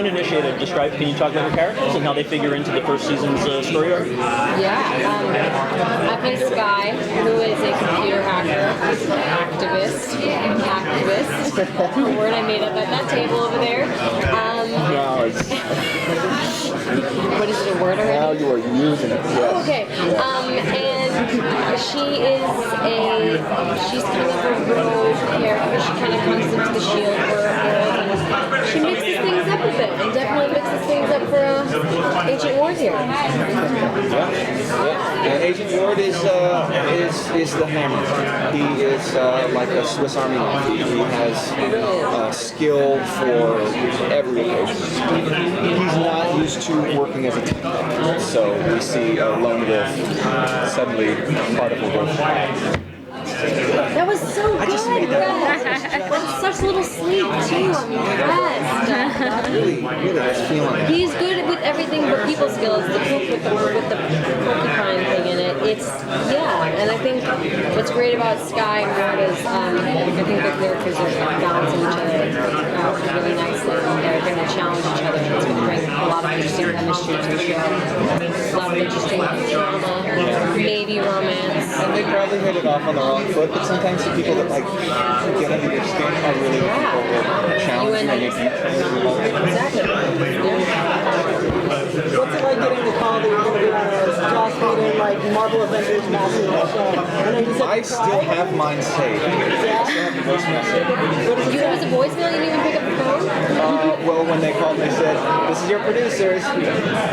uninitiated, can you talk about your characters and how they figure into the first season's story arc? Yeah, I play Sky, who is a computer hacker, activist, a word I made up at that table over there. No, it's... What is it, a word already? Now you are using it. Yes. Okay, and she's kind of a rogue character. She kind of comes into the S.H.I.E.L.D. world and she mixes things up a bit, and definitely mixes things up for Agent Ward here. Yeah. And Agent Ward is the hammer. He is like a Swiss Army knife. He has skill for every occasion. He's not used to working as a team, so we see a lone wolf suddenly part of a wolf. That was so good, Brett. Such little sleep too. I'm impressed. Really He's good with everything but people skills. The cook with the porcupine thing in it. And I think what's great about Sky and Ward is I think their characters are balancing each other really nicely. They're going to challenge each other. It's going to bring a lot of interesting chemistry to the show. A lot of interesting drama, maybe romance. And they probably hit it off on the wrong foot, but sometimes the people that like get under your skin are really the people that challenge you and make you. Exactly. What's it like getting the call that you're going to be on as Joss Whedon, like Marvel Avengers massive show? I still have mine saved. I still have the voice message. You it was a voicemail, you didn't even pick up the phone? Well, when they called, they said, "This is your producers.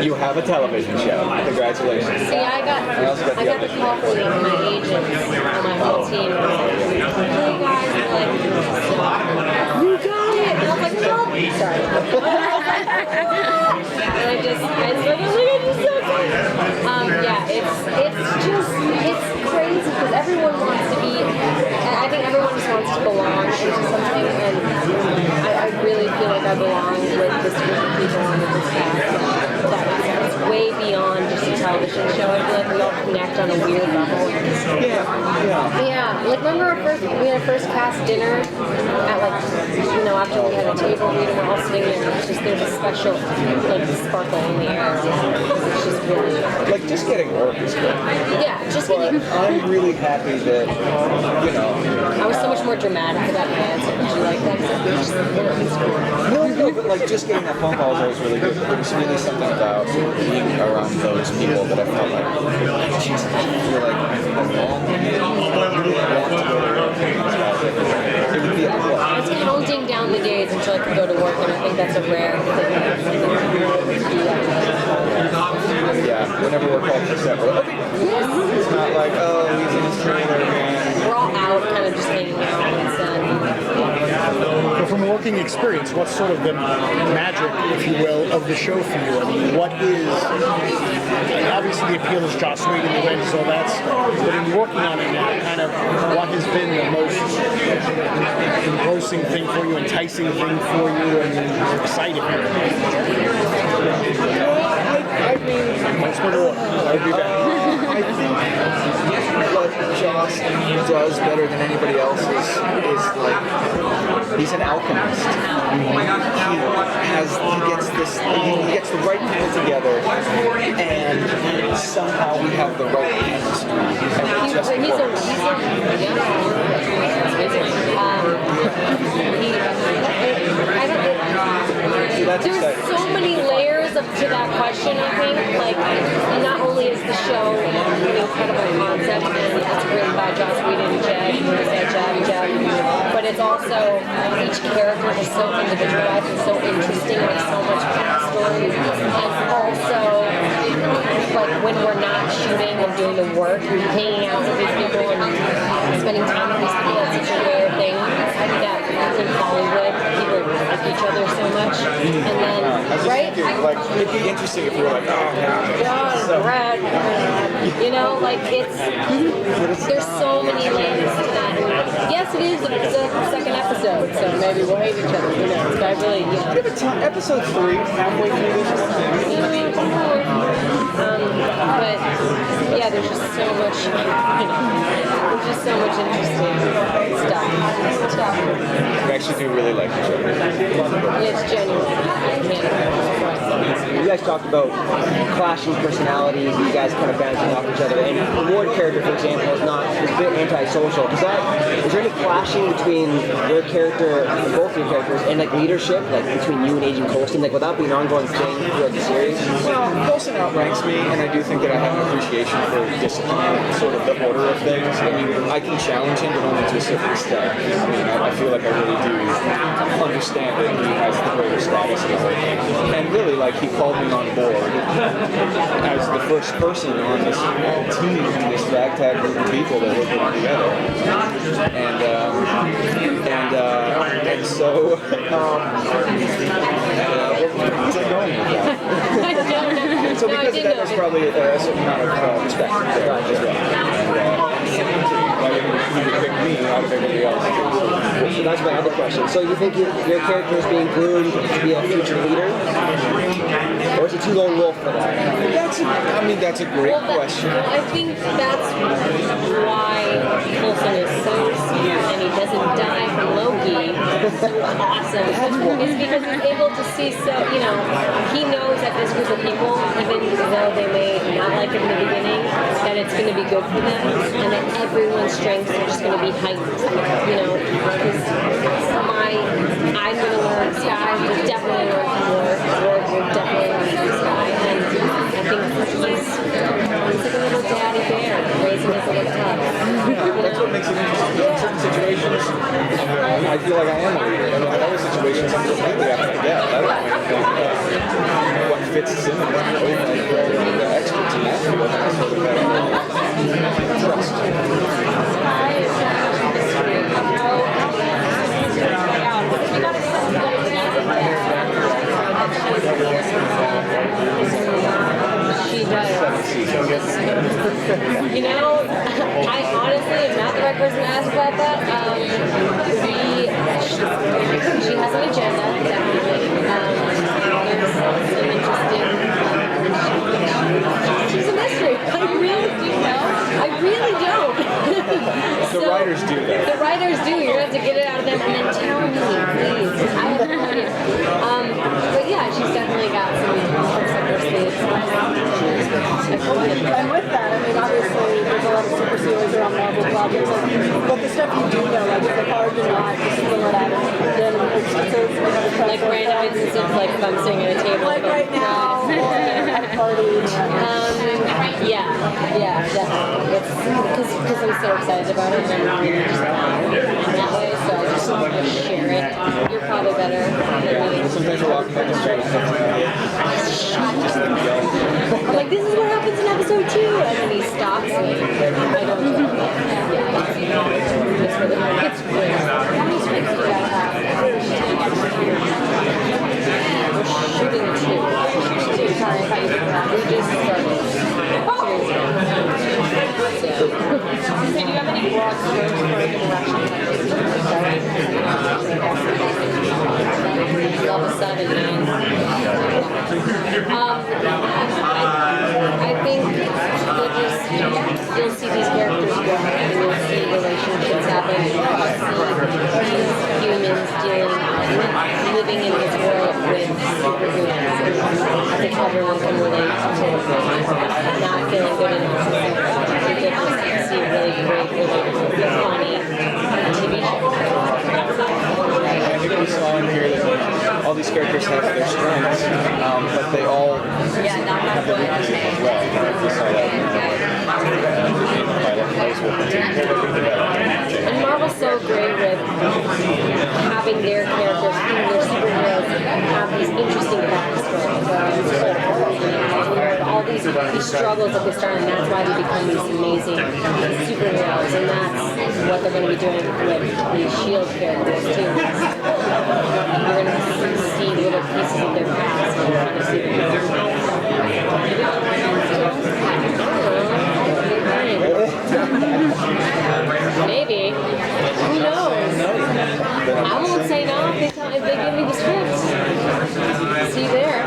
You have a television show. Congratulations." See, I got the call from my agents and my whole team. Hey guys, and like, you got it! And I was like, no! Sorry. And I just so excited. It's crazy because everyone wants to be, I think everyone just wants to belong into something, and I really feel like I belong with this group of people and with this cast. It's way beyond just a television show. I feel like we all connect on a weird level. Yeah. Like remember we had our first cast dinner at after we had a table read and we're all sitting there and there's a special sparkle in the air. It's just really just getting work is good. Yeah, just getting. I'm really happy that I was so much more dramatic about my answer. Did you like that? No, but just getting that phone call is always really good. There's really something about being around those people that I felt like, Jesus, I feel like I belong here. I really want to go to work. It would be a plus. It's counting down the days until I can go to work, and I think that's a rare thing. Yeah, whenever we're called for set, we're like, okay. It's not like, oh, he's in his trailer again. We're all out, kind of just hanging out and But from a working experience, what's sort of the magic, if you will, of the show for you? I mean, what is, obviously the appeal is Joss Whedon and the Avengers, all that stuff, but in working on it now, kind of what has been the most engrossing thing for you, enticing thing for you, and exciting? I mean, Most of all, I would be back. I think what Joss does better than anybody else is like he's an alchemist. He gets the right people together, and somehow we have the right chemistry. And it just There's so many layers to that question, I think. Like, not only is the show an incredible concept, and it's written by Joss Whedon, Jeb, but it's also, each character is so individualized and so interesting, there's so much backstory, and also, like, when we're not shooting and doing the work, hanging out with these people and spending time with these people, it's such a rare thing that in Hollywood, people like each other so much, and then, right? It'd be interesting if we were like, oh, Brad, there's so many layers to that. And yes, it is the second episode, so maybe we'll hate each other. Who knows? But I really, episode 3, halfway through this. But yeah, there's just so much, there's just so much interesting stuff. We actually do really like each other. It's genuine. guys talked about clashing personalities, you guys kind of bouncing off each other, and the Ward character, for example, is a bit antisocial. Is there any clashing between your character, both your characters, and like leadership, like between you and Agent Colston? Like, would that be an ongoing thing throughout the series? Well, Colson outranks me, and I do think that I have an appreciation for discipline and sort of the order of things. I mean, I can challenge him, but only to a certain extent. I mean, I feel like I really do understand that he has the greater status and the whole thing. And really, like, he called me on board as the first person on this team, this ragtag group of people that we're putting together. And so, where's it going with that? So because of that, there's probably a certain amount of respect there as well. He would pick me out of everybody else. So that's my other question. So you think your character is being groomed to be a future leader? Or is he too lone wolf for that? That's a great question. Well, I think that's why Coulson is so sweet and he doesn't die from Loki. So awesome. It's because he's able to see he knows that this group of people, even though they may not like him in the beginning, that it's going to be good for them and that everyone's strengths are just going to be heightened. Because I'm going to learn Sky, will definitely learn from Ward will definitely learn from Sky. And I think he's like a little daddy bear raising his little cub. That's what makes it interesting. In certain situations, I feel like I am a leader. And in other situations, I'm just completely out of the depth. I don't think what fits him and what the experts in that field have sort of trust. She does. I honestly am not the right person to ask about that. She has an agenda, definitely. There's some interesting. She's a mystery. I really do know. I really don't. The writers do that. The writers do. You're going to have to get it out of them and then tell me, please. I have no idea. But yeah, she's definitely got some tricks up her sleeves. And with that, obviously, there's a lot of super series around Marvel projects, but the stuff you do know, like if the card you're not, just fill it out, then instances, Like random instances, like if I'm sitting at a table. like right now, or at a party. Yeah, definitely. Because I'm so excited about it, and I'm really just in that way, so I just want to share it. You're probably better than me. Sometimes we're walking back and trying I'm like, this is what happens in episode 2, and then he stops me. I don't know. It's great. How many strikes do you guys have? We're shooting 2. Sorry, I thought you did that. We just started. 2 days ago. So, do you have any broad strokes for the direction? Level 7, man. I think you'll see these characters grow and you'll see relationships happen. You'll see these humans living in this world with superhumans. I think everyone can relate to not feeling good enough. You get to see really great, relatable, funny TV shows. I think we saw in here that all these characters have their strengths, but they all have their weaknesses as well. We saw that And Marvel's so great with having their characters, their superheroes, have these interesting backstories. All these struggles that they start, and that's why they become these amazing superheroes, and that's what they're going to be doing with these S.H.I.E.L.D. characters too. You're going to see little pieces of their past and you're going to see maybe. Who knows? I won't say no if they give me the script. See you there.